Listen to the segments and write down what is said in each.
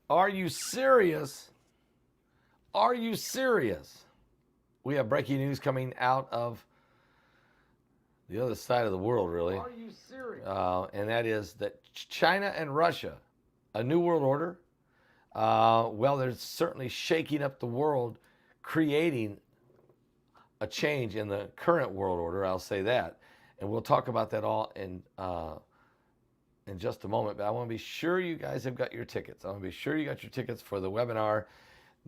Are you serious? Are you serious? We have breaking news coming out of the other side of the world, really. Are you serious? And that is that China and Russia, a new world order. Well, they're certainly shaking up the world, creating a change in the current world order. I'll say that, and we'll talk about that all in just a moment. But I want to be sure you guys have got your tickets. I want to be sure you got your tickets for the webinar.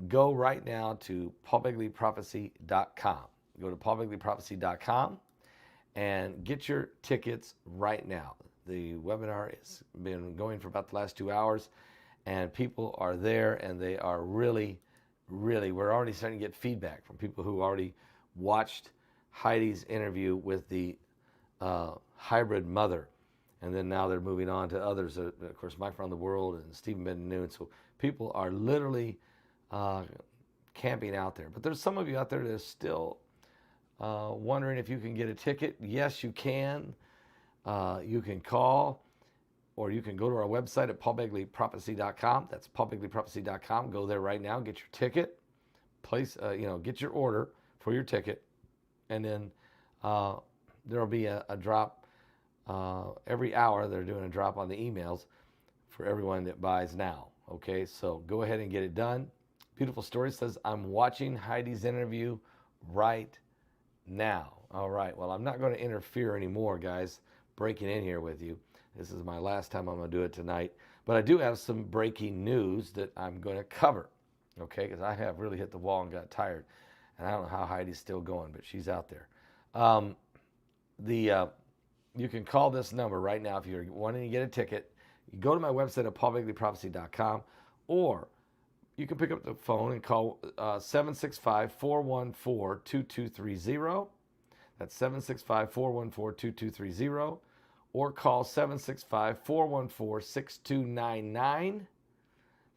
Go right now to paulbegleyprophecy.com. Go to paulbegleyprophecy.com and get your tickets right now. The webinar has been going for about the last 2 hours, and people are there, and they are really, we're already starting to get feedback from people who already watched Heidi's interview with the hybrid mother. And then now they're moving on to others, of course, Mike Around the World and Stephen Ben-Noon. So people are literally camping out there. But there's some of you out there that are still wondering if you can get a ticket. Yes, you can. You can call, or you can go to our website at paulbegleyprophecy.com. That's paulbegleyprophecy.com. Go there right now, get your ticket, get your order for your ticket, and then there will be a drop every hour. They're doing a drop on the emails for everyone that buys now. Okay, so go ahead and get it done. Beautiful Story says, I'm watching Heidi's interview right now. All right, well, I'm not going to interfere anymore, guys, breaking in here with you. This is my last time I'm going to do it tonight. But I do have some breaking news that I'm going to cover, okay, because I have really hit the wall and got tired. And I don't know how Heidi's still going, but she's out there. You can call this number right now if you're wanting to get a ticket. You go to my website at paulbegleyprophecy.com, or you can pick up the phone and call 765-414-2230. That's 765-414-2230. Or call 765-414-6299.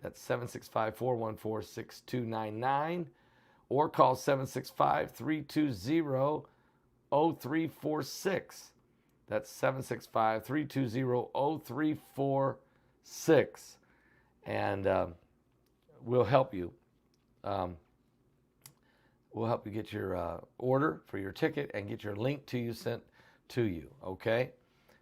That's 765-414-6299. Or call 765-320-0346. That's 765-320-0346. And we'll help you. We'll help you get your order for your ticket and get your link to you sent to you, okay?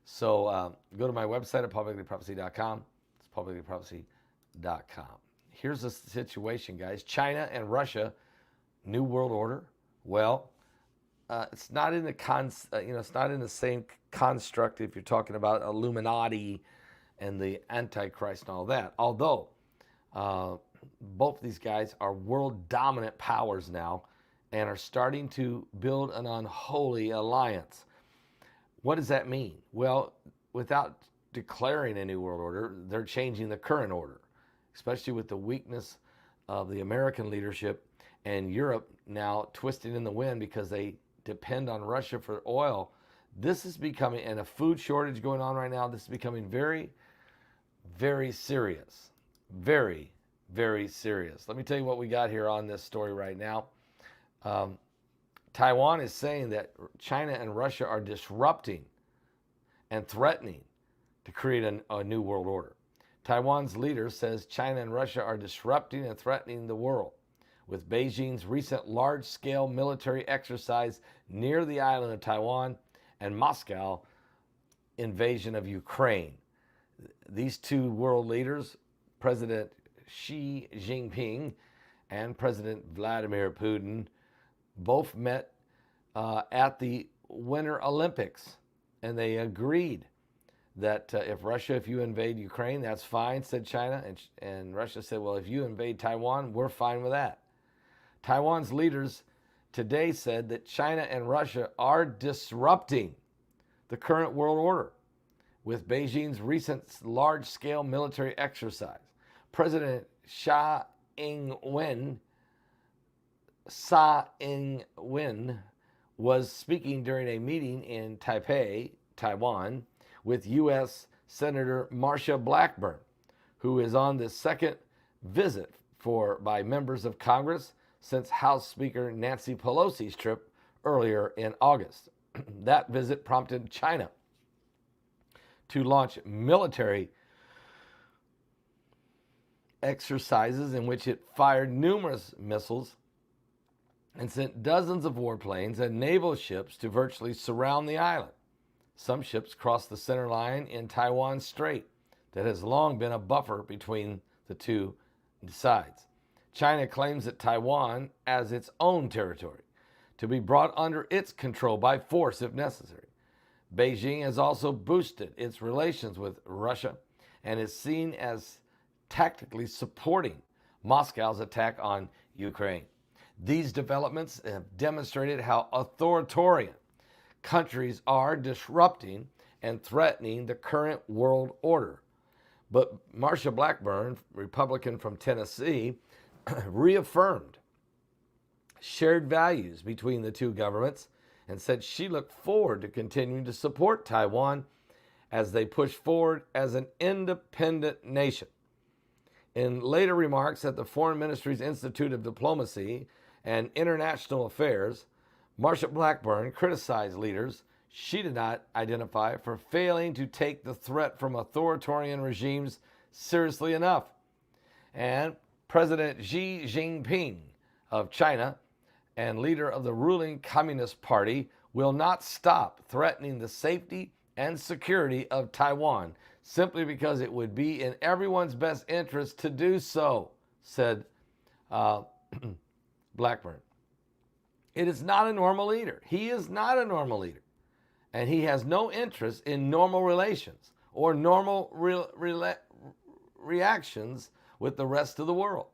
So go to my website at paulbegleyprophecy.com. It's paulbegleyprophecy.com. Here's the situation, guys. China and Russia, New World Order. Well, it's not in the it's not in the same construct if you're talking about Illuminati and the Antichrist and all that. Although both these guys are world dominant powers now and are starting to build an unholy alliance. What does that mean? Well, without declaring a new world order, they're changing the current order, especially with the weakness of the American leadership and Europe now twisting in the wind because they depend on Russia for oil. This is becoming, and a food shortage going on right now, this is becoming very, very serious. Very, very serious. Let me tell you what we got here on this story right now. Taiwan is saying that China and Russia are disrupting and threatening to create a new world order. Taiwan's leader says China and Russia are disrupting and threatening the world with Beijing's recent large-scale military exercise near the island of Taiwan and Moscow invasion of Ukraine. These two world leaders, President Xi Jinping and President Vladimir Putin, both met at the Winter Olympics, and they agreed that if you invade Ukraine, that's fine, said China, and Russia said, well, if you invade Taiwan, we're fine with that. Taiwan's leaders today said that China and Russia are disrupting the current world order with Beijing's recent large-scale military exercise. President Tsai Ing-wen was speaking during a meeting in Taipei, Taiwan, with U.S. Senator Marsha Blackburn, who is on the second visit by members of Congress since House Speaker Nancy Pelosi's trip earlier in August. That visit prompted China to launch military exercises in which it fired numerous missiles and sent dozens of warplanes and naval ships to virtually surround the island. Some ships crossed the center line in Taiwan Strait that has long been a buffer between the two sides. China claims that Taiwan as its own territory, to be brought under its control by force if necessary. Beijing has also boosted its relations with Russia and is seen as tactically supporting Moscow's attack on Ukraine. These developments have demonstrated how authoritarian countries are disrupting and threatening the current world order. But Marsha Blackburn, Republican from Tennessee, reaffirmed shared values between the two governments and said she looked forward to continuing to support Taiwan as they push forward as an independent nation. In later remarks at the Foreign Ministry's Institute of Diplomacy and International Affairs, Marsha Blackburn criticized leaders she did not identify for failing to take the threat from authoritarian regimes seriously enough. And President Xi Jinping of China and leader of the ruling Communist Party will not stop threatening the safety and security of Taiwan simply because it would be in everyone's best interest to do so, said Blackburn. It is not a normal leader. He is not a normal leader. And he has no interest in normal relations or normal reactions with the rest of the world.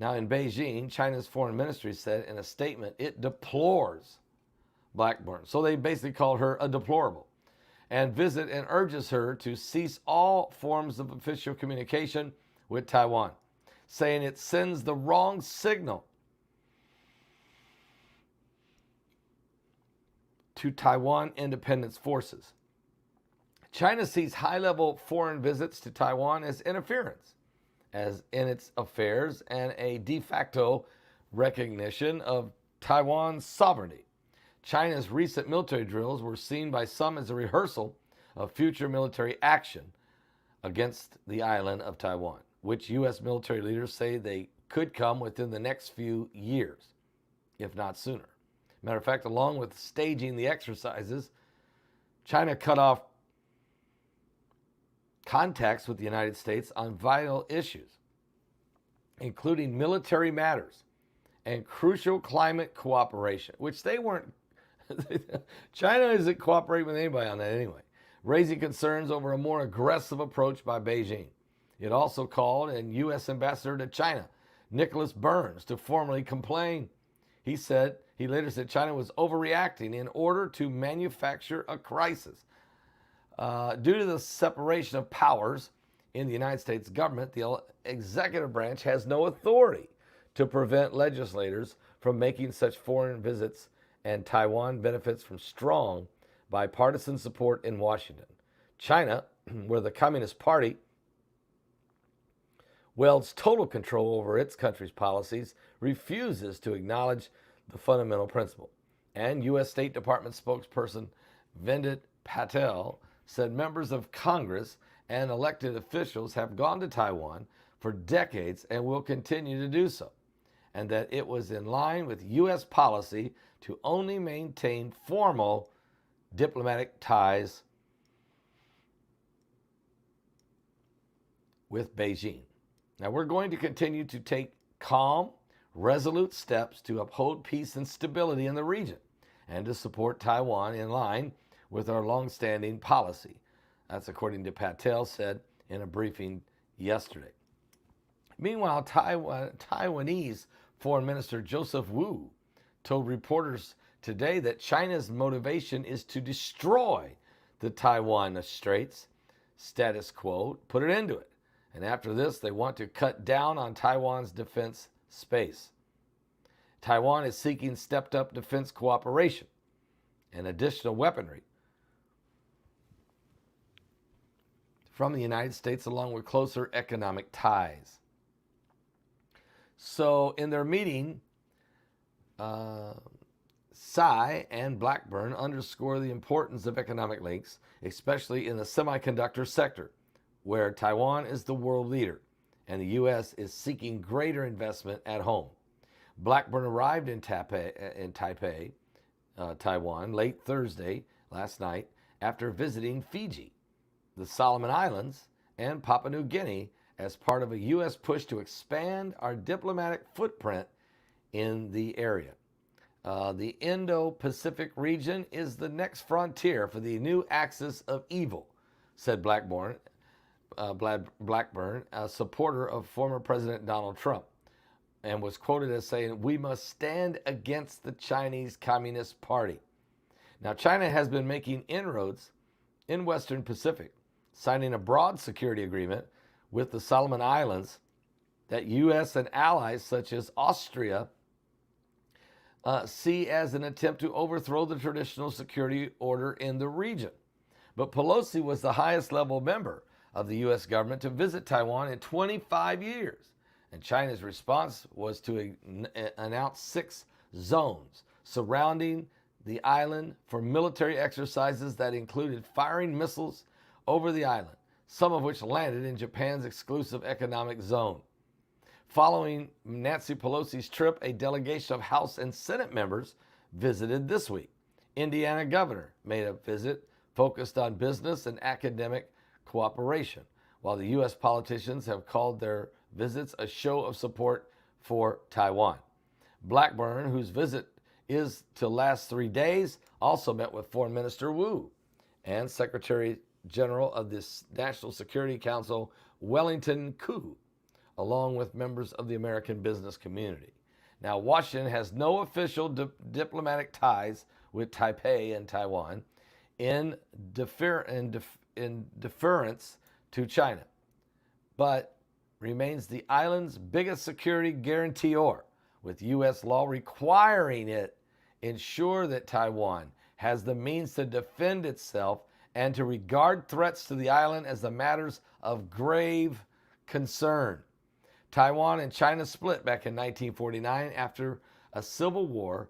Now, in Beijing, China's foreign ministry said in a statement it deplores Blackburn. So they basically called her a deplorable and urges her to cease all forms of official communication with Taiwan, saying it sends the wrong signal to Taiwan independence forces. China sees high-level foreign visits to Taiwan as interference as in its affairs and a de facto recognition of Taiwan's sovereignty. China's recent military drills were seen by some as a rehearsal of future military action against the island of Taiwan, which U.S. military leaders say they could come within the next few years, if not sooner. Matter of fact, along with staging the exercises, China cut off contacts with the United States on vital issues, including military matters and crucial climate cooperation, which they weren't. China isn't cooperating with anybody on that anyway, raising concerns over a more aggressive approach by Beijing. It also called on U.S. Ambassador to China, Nicholas Burns, to formally complain. He later said China was overreacting in order to manufacture a crisis. Due to the separation of powers in the United States government, the executive branch has no authority to prevent legislators from making such foreign visits, and Taiwan benefits from strong bipartisan support in Washington. China, where the Communist Party wields total control over its country's policies, refuses to acknowledge the fundamental principle. And U.S. State Department spokesperson Vendit Patel said members of Congress and elected officials have gone to Taiwan for decades and will continue to do so, and that it was in line with U.S. policy to only maintain formal diplomatic ties with Beijing. Now, we're going to continue to take calm, resolute steps to uphold peace and stability in the region and to support Taiwan in line with our longstanding policy. That's according to Patel said in a briefing yesterday. Meanwhile, Taiwanese Foreign Minister Joseph Wu told reporters today that China's motivation is to destroy the Taiwan Straits status quo, put an end to it. And after this, they want to cut down on Taiwan's defense space. Taiwan is seeking stepped-up defense cooperation and additional weaponry from the United States, along with closer economic ties. So in their meeting, Tsai and Blackburn underscore the importance of economic links, especially in the semiconductor sector, where Taiwan is the world leader and the U.S. is seeking greater investment at home. Blackburn arrived in Taipei, Taiwan, late Thursday, last night, after visiting Fiji, the Solomon Islands, and Papua New Guinea as part of a U.S. push to expand our diplomatic footprint in the area. The Indo-Pacific region is the next frontier for the new axis of evil, said Blackburn, a supporter of former President Donald Trump, and was quoted as saying, "We must stand against the Chinese Communist Party." Now, China has been making inroads in Western Pacific, signing a broad security agreement with the Solomon Islands that U.S. and allies such as Austria see as an attempt to overthrow the traditional security order in the region. But Pelosi was the highest level member of the U.S. government to visit Taiwan in 25 years. And China's response was to announce 6 zones surrounding the island for military exercises that included firing missiles over the island, some of which landed in Japan's exclusive economic zone. Following Nancy Pelosi's trip, a delegation of House and Senate members visited this week. Indiana governor made a visit focused on business and academic cooperation, while the U.S. politicians have called their visits a show of support for Taiwan. Blackburn, whose visit is to last 3 days, also met with Foreign Minister Wu and Secretary General of the National Security Council, Wellington Koo, along with members of the American business community. Now, Washington has no official diplomatic ties with Taipei and Taiwan in deference to China, but remains the island's biggest security guarantor, with U.S. law requiring it ensure that Taiwan has the means to defend itself and to regard threats to the island as the matters of grave concern. Taiwan and China split back in 1949 after a civil war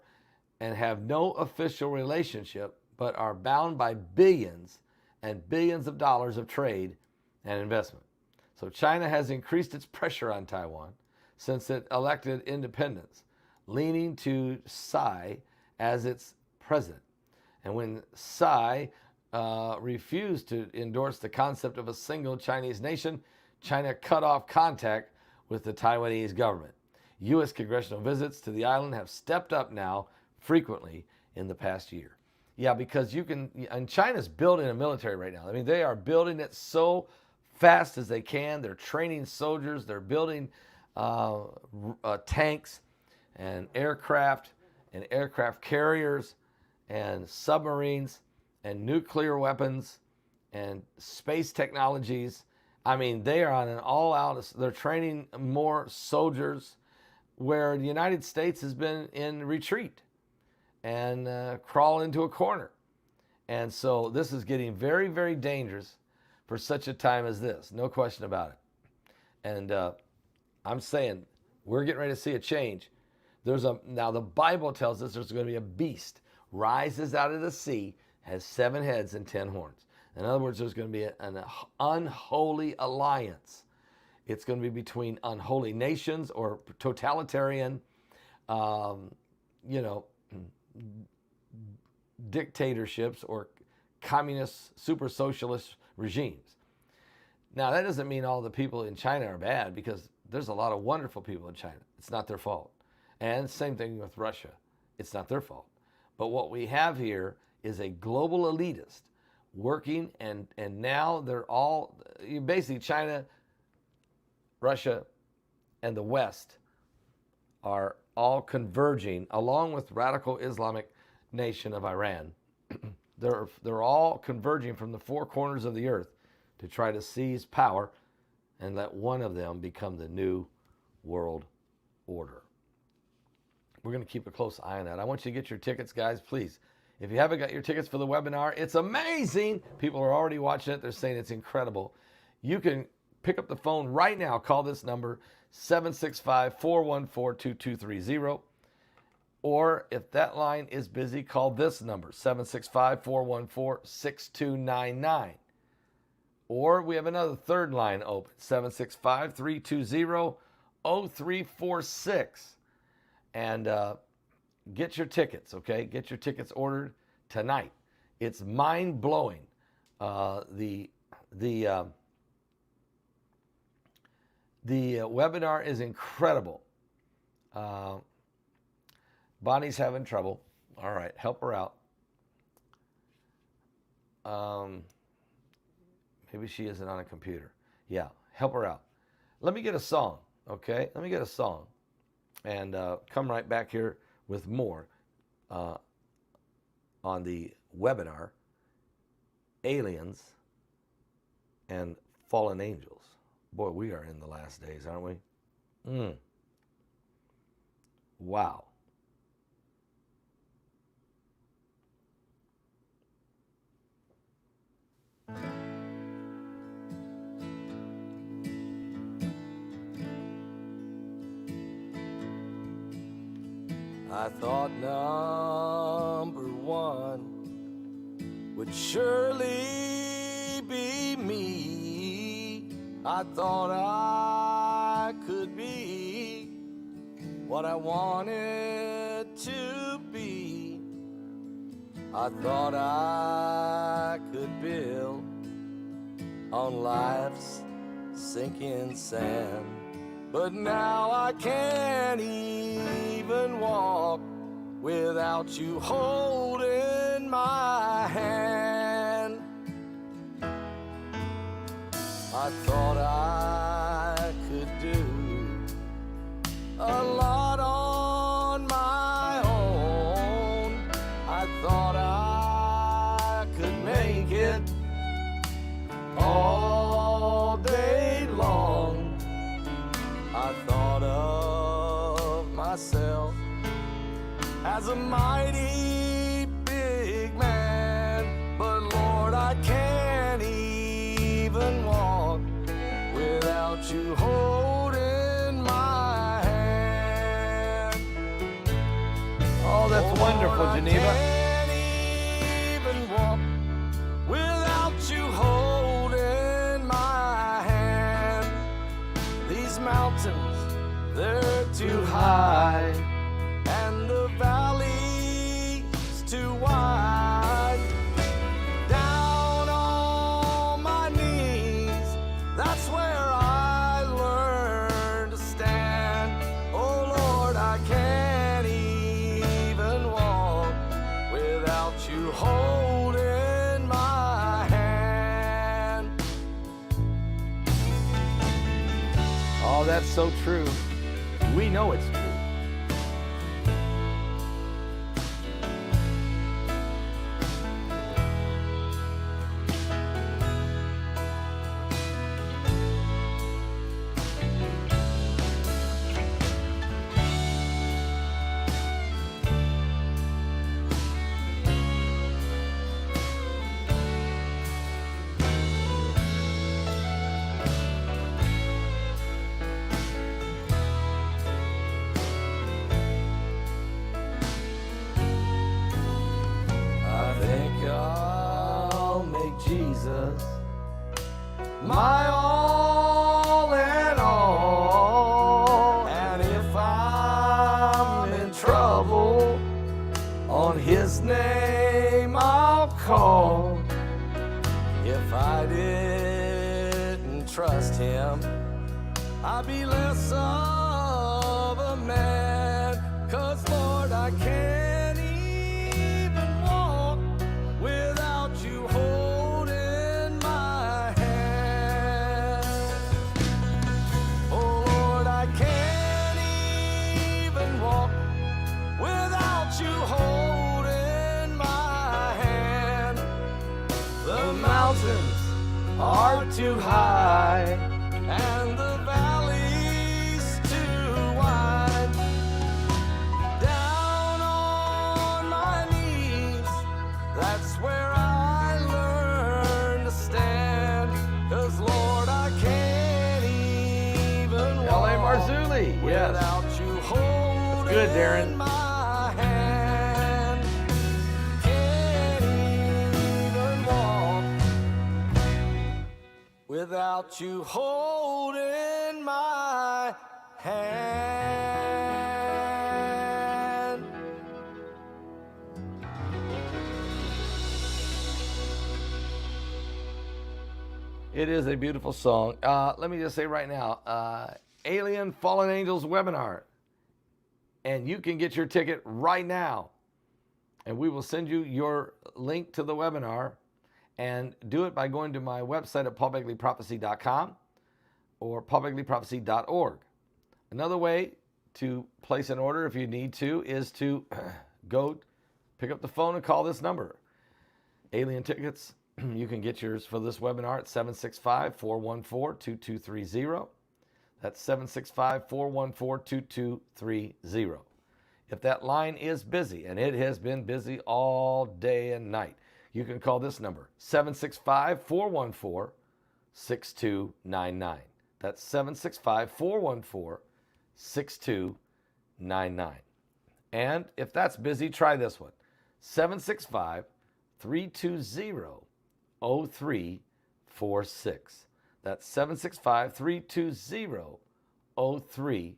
and have no official relationship, but are bound by billions and billions of dollars of trade and investment. So China has increased its pressure on Taiwan since it elected independence, leaning to Tsai as its president. And when Tsai refused to endorse the concept of a single Chinese nation, China cut off contact with the Taiwanese government. U.S. congressional visits to the island have stepped up now frequently in the past year. Yeah, because and China's building a military right now. I mean, they are building it so fast as they can. They're training soldiers. They're building tanks and aircraft carriers and submarines and nuclear weapons and space technologies. I mean, they are on an all-out, they're training more soldiers where the United States has been in retreat and crawl into a corner. And so this is getting very, very dangerous for such a time as this. No question about it. And I'm saying we're getting ready to see a change. Now the Bible tells us there's going to be a beast rises out of the sea, has 7 heads and 10 horns. In other words, there's going to be an unholy alliance. It's going to be between unholy nations or totalitarian, dictatorships or communist, super socialist regimes. Now, that doesn't mean all the people in China are bad, because there's a lot of wonderful people in China. It's not their fault. And same thing with Russia. It's not their fault. But what we have here is a global elitist working, and now they're all, basically China, Russia, and the West are all converging, along with radical Islamic nation of Iran. They're all converging from the 4 corners of the earth to try to seize power and let one of them become the new world order. We're going to keep a close eye on that. I want you to get your tickets, guys, please. If you haven't got your tickets for the webinar, it's amazing. People are already watching it. They're saying it's incredible. You can pick up the phone right now. Call this number, 765-414-2230. Or if that line is busy, call this number, 765-414-6299. Or we have another third line open, 765-320-0346. And get your tickets, okay? Get your tickets ordered tonight. It's mind-blowing. The webinar is incredible. Bonnie's having trouble. All right, help her out. Maybe she isn't on a computer. Yeah, help her out. Let me get a song, okay? Let me get a song. And come right back here with more on the webinar, Aliens and Fallen Angels. Boy, we are in the last days, aren't we? Wow. I thought number one would surely be me. I thought I could be what I wanted to be. I thought I could build on life's sinking sand. But now I can't even walk without you holding my hand. I thought I could do a lot on my own. I thought I could make it all day long. I thought of myself as a mighty big man, but Lord, I can't even walk without you holding my hand. Oh, that's wonderful, Geneva. I can't even walk without you holding my hand. These mountains, they're too high, and the valley's too wide. Down on my knees, that's where I learned to stand. Oh Lord, I can't even walk without you holding my hand. Oh, that's so true. We know it's true. Jesus, my all and all. And if I'm in trouble, on his name I'll call. If I didn't trust him, I'd be less of a man. 'Cause Lord, I can't even walk without you holding my hand. Oh Lord, I can't even walk without you holding my hand. The mountains are too high, and the valley's too wide. Down on my knees, that's where I learn to stand. 'Cause Lord, I can't even walk Marzulli, yes, without you holding good, Darren. My hand. Can't even walk without you holding my hand. It is a beautiful song. Let me just say right now, Alien Fallen Angels webinar. And you can get your ticket right now. And we will send you your link to the webinar. And do it by going to my website at paulbegleyprophecy.com or paulbegleyprophecy.org. Another way to place an order if you need to is to go pick up the phone and call this number. Alien tickets, you can get yours for this webinar at 765-414-2230. That's 765-414-2230. If that line is busy, and it has been busy all day and night, you can call this number, 765-414-6299. That's 765-414-6299. And if that's busy, try this one, 765-320-0346. That's 765-320-0346.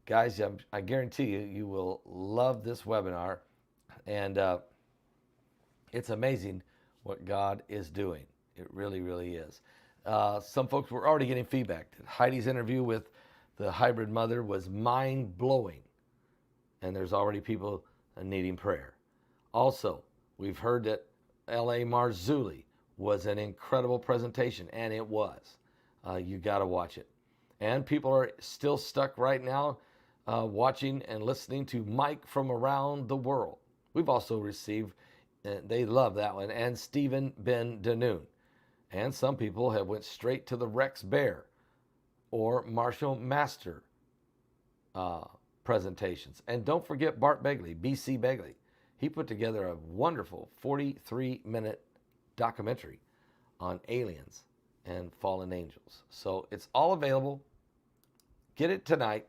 Guys, I guarantee you, you will love this webinar. And it's amazing what God is doing. It really, really is. Some folks were already getting feedback. Heidi's interview with the hybrid mother was mind-blowing. And there's already people needing prayer. Also, we've heard that L.A. Marzulli was an incredible presentation, and it was. You got to watch it. And people are still stuck right now watching and listening to Mike from around the world. We've also received, they love that one, and Stephen Ben Danoon. And some people have went straight to the Rex Bear or Marshall Master presentations. And don't forget Bart Begley, BC Begley. He put together a wonderful 43-minute documentary on aliens and fallen angels. So it's all available. Get it tonight.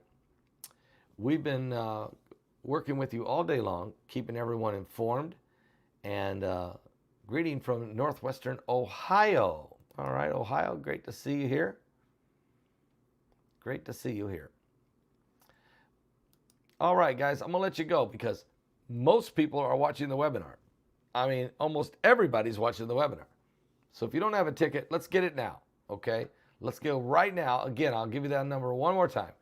We've been working with you all day long, keeping everyone informed. And greeting from Northwestern Ohio. All right, Ohio, great to see you here. Great to see you here. All right, guys, I'm going to let you go because most people are watching the webinar. I mean, almost everybody's watching the webinar. So if you don't have a ticket, let's get it now, okay? Let's go right now. Again, I'll give you that number one more time.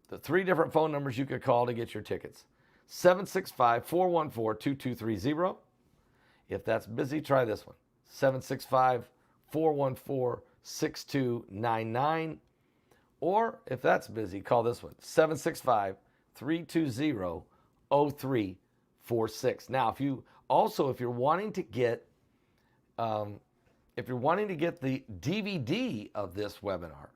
The 3 different phone numbers you could call to get your tickets. 765-414-2230. If that's busy, try this one. 765-414-6299. Or if that's busy, call this one. 765-320-0346. Now, if you're wanting to get the DVD of this webinar,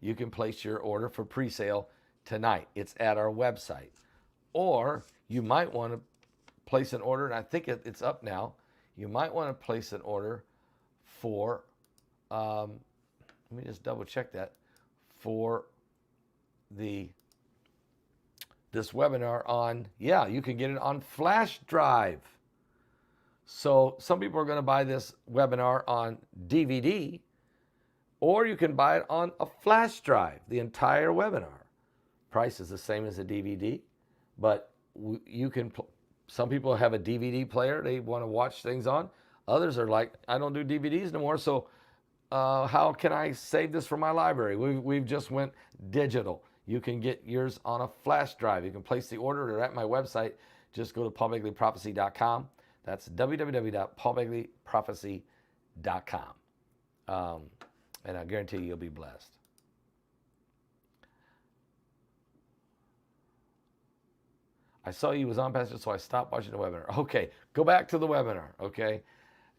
you can place your order for pre-sale tonight. It's at our website. Or you might want to place an order, and I think it's up now. You might want to place an order for, let me just double check that, for this webinar on, you can get it on flash drive. So some people are going to buy this webinar on DVD, or you can buy it on a flash drive, the entire webinar. Price is the same as a DVD, but some people have a DVD player they want to watch things on. Others are like, I don't do DVDs no more, so how can I save this for my library? We've just went digital. You can get yours on a flash drive. You can place the order or at my website. Just go to paulbegleyprophecy.com. That's www.paulbegleyprophecy.com. And I guarantee you'll be blessed. I saw you was on, Pastor, so I stopped watching the webinar. Okay, go back to the webinar, okay?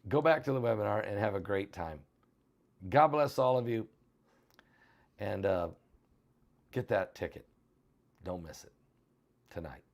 Go back to the webinar and have a great time. God bless all of you. And get that ticket. Don't miss it tonight.